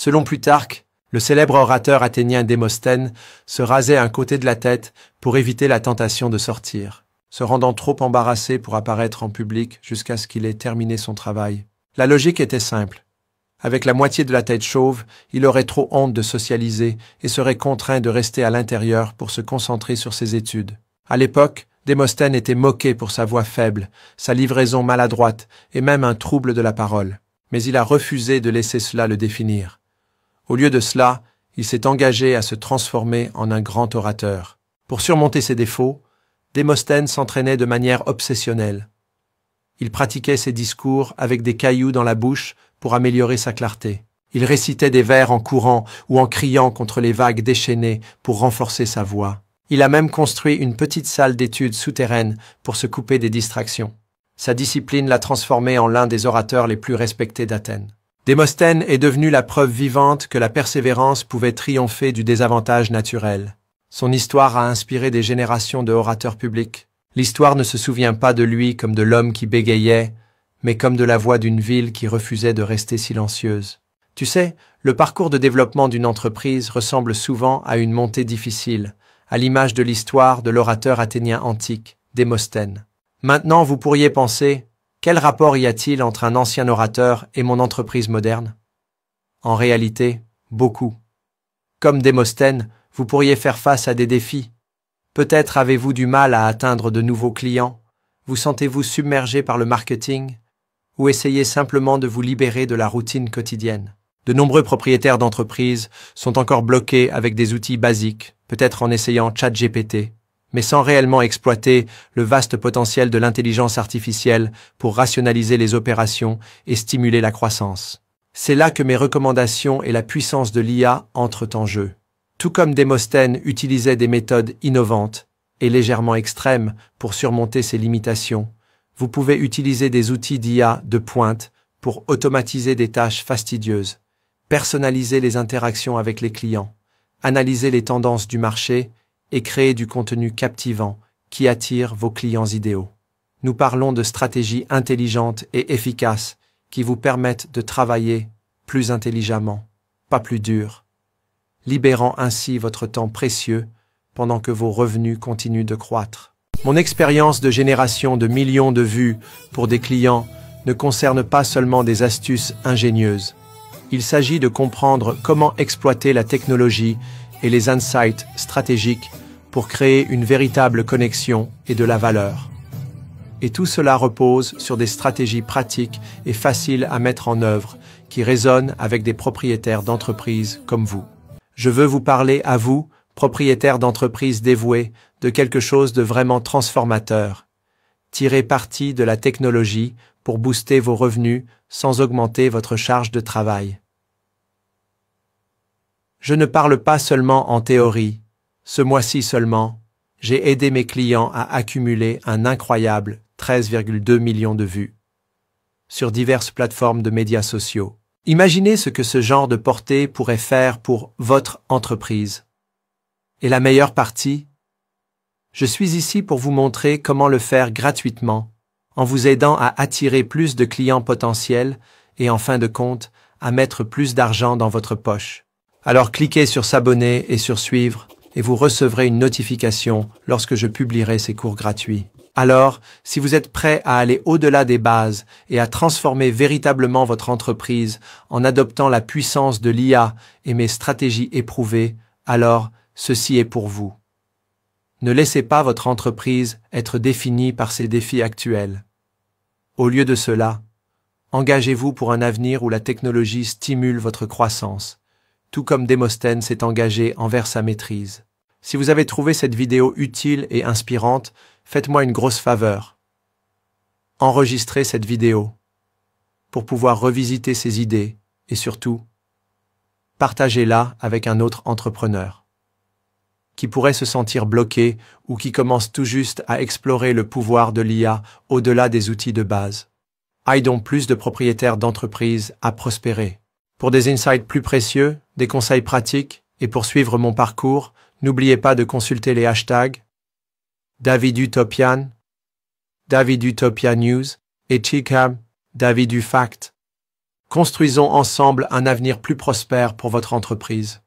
Selon Plutarque, le célèbre orateur athénien Démosthène se rasait un côté de la tête pour éviter la tentation de sortir, se rendant trop embarrassé pour apparaître en public jusqu'à ce qu'il ait terminé son travail. La logique était simple. Avec la moitié de la tête chauve, il aurait trop honte de socialiser et serait contraint de rester à l'intérieur pour se concentrer sur ses études. À l'époque, Démosthène était moqué pour sa voix faible, sa livraison maladroite et même un trouble de la parole. Mais il a refusé de laisser cela le définir. Au lieu de cela, il s'est engagé à se transformer en un grand orateur. Pour surmonter ses défauts, Démosthène s'entraînait de manière obsessionnelle. Il pratiquait ses discours avec des cailloux dans la bouche pour améliorer sa clarté. Il récitait des vers en courant ou en criant contre les vagues déchaînées pour renforcer sa voix. Il a même construit une petite salle d'études souterraine pour se couper des distractions. Sa discipline l'a transformé en l'un des orateurs les plus respectés d'Athènes. Démosthène est devenu la preuve vivante que la persévérance pouvait triompher du désavantage naturel. Son histoire a inspiré des générations de orateurs publics. L'histoire ne se souvient pas de lui comme de l'homme qui bégayait, mais comme de la voix d'une ville qui refusait de rester silencieuse. Tu sais, le parcours de développement d'une entreprise ressemble souvent à une montée difficile, à l'image de l'histoire de l'orateur athénien antique, Démosthène. Maintenant, vous pourriez penser, quel rapport y a-t-il entre un ancien orateur et mon entreprise moderne? En réalité, beaucoup. Comme Démosthène, vous pourriez faire face à des défis. Peut-être avez-vous du mal à atteindre de nouveaux clients, vous sentez-vous submergé par le marketing, ou essayez simplement de vous libérer de la routine quotidienne. De nombreux propriétaires d'entreprises sont encore bloqués avec des outils basiques, peut-être en essayant ChatGPT, mais sans réellement exploiter le vaste potentiel de l'intelligence artificielle pour rationaliser les opérations et stimuler la croissance. C'est là que mes recommandations et la puissance de l'IA entrent en jeu. Tout comme Démosthène utilisait des méthodes innovantes et légèrement extrêmes pour surmonter ses limitations, vous pouvez utiliser des outils d'IA de pointe pour automatiser des tâches fastidieuses, personnaliser les interactions avec les clients, analyser les tendances du marché et créer du contenu captivant qui attire vos clients idéaux. Nous parlons de stratégies intelligentes et efficaces qui vous permettent de travailler plus intelligemment, pas plus dur, libérant ainsi votre temps précieux pendant que vos revenus continuent de croître. Mon expérience de génération de millions de vues pour des clients ne concerne pas seulement des astuces ingénieuses. Il s'agit de comprendre comment exploiter la technologie et les insights stratégiques pour créer une véritable connexion et de la valeur. Et tout cela repose sur des stratégies pratiques et faciles à mettre en œuvre qui résonnent avec des propriétaires d'entreprises comme vous. Je veux vous parler à vous, propriétaires d'entreprises dévoués, de quelque chose de vraiment transformateur. Tirez parti de la technologie pour booster vos revenus sans augmenter votre charge de travail. Je ne parle pas seulement en théorie. Ce mois-ci seulement, j'ai aidé mes clients à accumuler un incroyable 13,2 millions de vues sur diverses plateformes de médias sociaux. Imaginez ce que ce genre de portée pourrait faire pour votre entreprise. Et la meilleure partie? Je suis ici pour vous montrer comment le faire gratuitement, en vous aidant à attirer plus de clients potentiels et en fin de compte, à mettre plus d'argent dans votre poche. Alors cliquez sur s'abonner et sur suivre et vous recevrez une notification lorsque je publierai ces cours gratuits. Alors, si vous êtes prêt à aller au-delà des bases et à transformer véritablement votre entreprise en adoptant la puissance de l'IA et mes stratégies éprouvées, alors ceci est pour vous. Ne laissez pas votre entreprise être définie par ses défis actuels. Au lieu de cela, engagez-vous pour un avenir où la technologie stimule votre croissance, tout comme Démosthène s'est engagé envers sa maîtrise. Si vous avez trouvé cette vidéo utile et inspirante, faites-moi une grosse faveur. Enregistrez cette vidéo pour pouvoir revisiter ces idées et surtout, partagez-la avec un autre entrepreneur qui pourrait se sentir bloqué ou qui commence tout juste à explorer le pouvoir de l'IA au-delà des outils de base. Aidons plus de propriétaires d'entreprises à prospérer. Pour des insights plus précieux, des conseils pratiques et pour suivre mon parcours, n'oubliez pas de consulter les hashtags Davidutopian, Davidutopia News et Chicam, Davidufact. Construisons ensemble un avenir plus prospère pour votre entreprise.